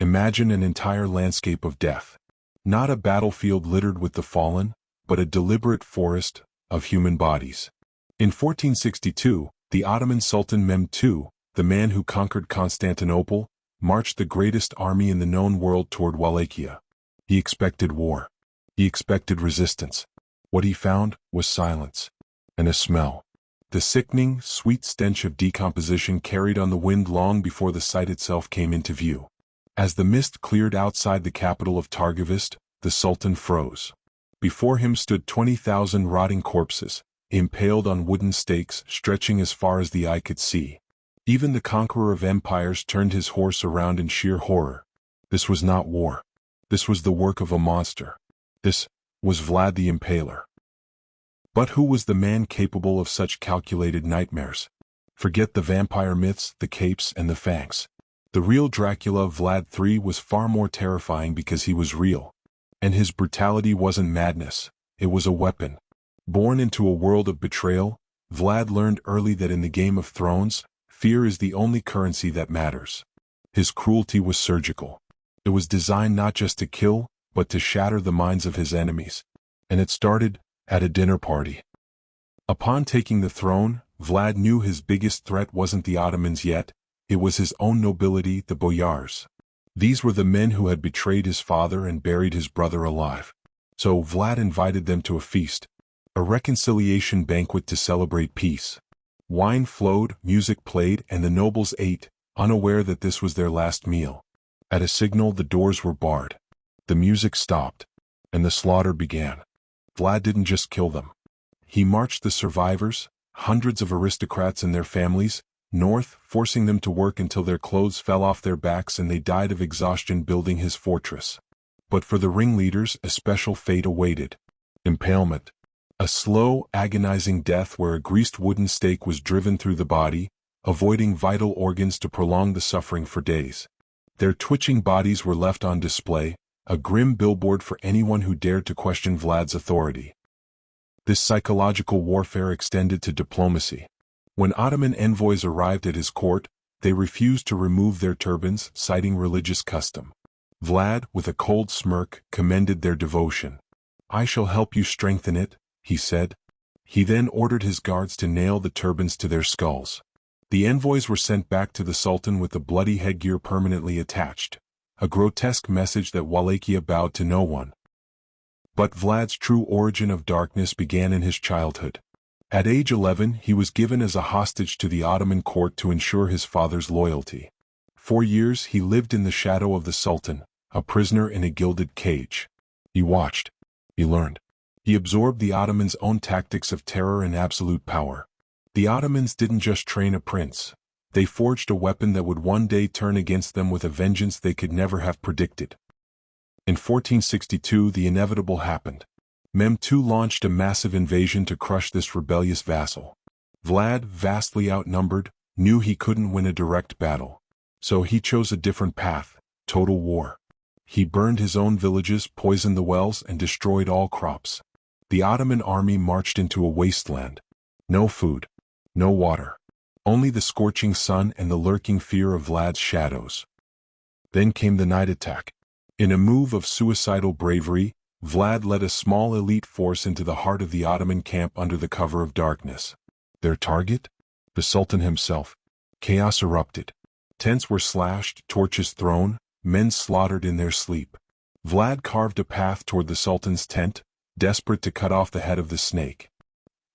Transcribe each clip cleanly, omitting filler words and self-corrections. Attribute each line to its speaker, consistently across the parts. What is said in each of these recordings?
Speaker 1: Imagine an entire landscape of death. Not a battlefield littered with the fallen, but a deliberate forest of human bodies. In 1462, the Ottoman Sultan Mehmed II, the man who conquered Constantinople, marched the greatest army in the known world toward Wallachia. He expected war. He expected resistance. What he found was silence and a smell. The sickening, sweet stench of decomposition carried on the wind long before the site itself came into view. As the mist cleared outside the capital of Targovist, the Sultan froze. Before him stood 20,000 rotting corpses, impaled on wooden stakes stretching as far as the eye could see. Even the conqueror of empires turned his horse around in sheer horror. This was not war. This was the work of a monster. This was Vlad the Impaler. But who was the man capable of such calculated nightmares? Forget the vampire myths, the capes, and the fangs. The real Dracula, Vlad III, was far more terrifying because he was real. And his brutality wasn't madness, it was a weapon. Born into a world of betrayal, Vlad learned early that in the Game of Thrones, fear is the only currency that matters. His cruelty was surgical. It was designed not just to kill, but to shatter the minds of his enemies. And it started at a dinner party. Upon taking the throne, Vlad knew his biggest threat wasn't the Ottomans yet, it was his own nobility, the boyars. These were the men who had betrayed his father and buried his brother alive. So Vlad invited them to a feast, a reconciliation banquet to celebrate peace. Wine flowed, music played, and the nobles ate, unaware that this was their last meal. At a signal, the doors were barred. The music stopped, and the slaughter began. Vlad didn't just kill them. He marched the survivors, hundreds of aristocrats and their families, north, forcing them to work until their clothes fell off their backs and they died of exhaustion building his fortress. But for the ringleaders, a special fate awaited. Impalement. A slow, agonizing death where a greased wooden stake was driven through the body, avoiding vital organs to prolong the suffering for days. Their twitching bodies were left on display, a grim billboard for anyone who dared to question Vlad's authority. This psychological warfare extended to diplomacy. When Ottoman envoys arrived at his court, they refused to remove their turbans, citing religious custom. Vlad, with a cold smirk, commended their devotion. "I shall help you strengthen it," he said. He then ordered his guards to nail the turbans to their skulls. The envoys were sent back to the Sultan with the bloody headgear permanently attached, a grotesque message that Wallachia bowed to no one. But Vlad's true origin of darkness began in his childhood. At age 11, he was given as a hostage to the Ottoman court to ensure his father's loyalty. For years, he lived in the shadow of the Sultan, a prisoner in a gilded cage. He watched. He learned. He absorbed the Ottomans' own tactics of terror and absolute power. The Ottomans didn't just train a prince. They forged a weapon that would one day turn against them with a vengeance they could never have predicted. In 1462, the inevitable happened. Mehmed II launched a massive invasion to crush this rebellious vassal. Vlad, vastly outnumbered, knew he couldn't win a direct battle. So he chose a different path, total war. He burned his own villages, poisoned the wells, and destroyed all crops. The Ottoman army marched into a wasteland. No food. No water. Only the scorching sun and the lurking fear of Vlad's shadows. Then came the night attack. In a move of suicidal bravery, Vlad led a small elite force into the heart of the Ottoman camp under the cover of darkness. Their target? The Sultan himself. Chaos erupted. Tents were slashed, torches thrown, men slaughtered in their sleep. Vlad carved a path toward the Sultan's tent, desperate to cut off the head of the snake.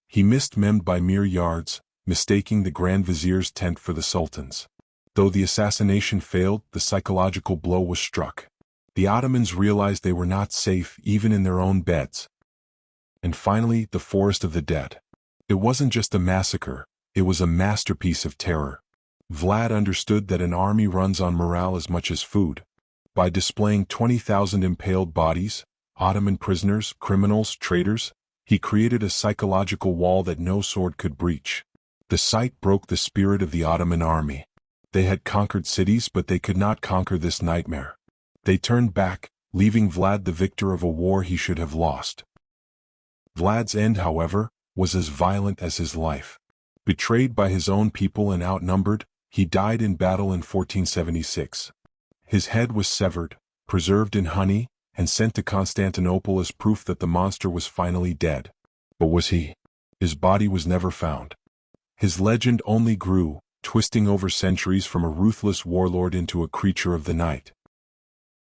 Speaker 1: He missed Mehmed by mere yards, mistaking the Grand Vizier's tent for the Sultan's. Though the assassination failed, the psychological blow was struck. The Ottomans realized they were not safe even in their own beds. And finally, the Forest of the Dead. It wasn't just a massacre, it was a masterpiece of terror. Vlad understood that an army runs on morale as much as food. By displaying 20,000 impaled bodies, Ottoman prisoners, criminals, traitors, he created a psychological wall that no sword could breach. The sight broke the spirit of the Ottoman army. They had conquered cities, but they could not conquer this nightmare. They turned back, leaving Vlad the victor of a war he should have lost. Vlad's end, however, was as violent as his life. Betrayed by his own people and outnumbered, he died in battle in 1476. His head was severed, preserved in honey, and sent to Constantinople as proof that the monster was finally dead. But was he? His body was never found. His legend only grew, twisting over centuries from a ruthless warlord into a creature of the night.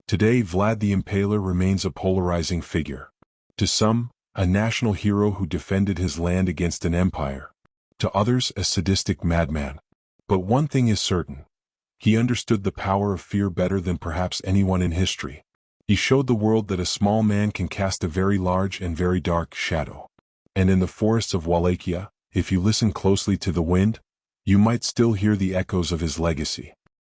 Speaker 1: Today, Vlad the Impaler remains a polarizing figure. To some, a national hero who defended his land against an empire. To others, a sadistic madman. But one thing is certain. He understood the power of fear better than perhaps anyone in history. He showed the world that a small man can cast a very large and very dark shadow. And in the forests of Wallachia, if you listen closely to the wind, you might still hear the echoes of his legacy.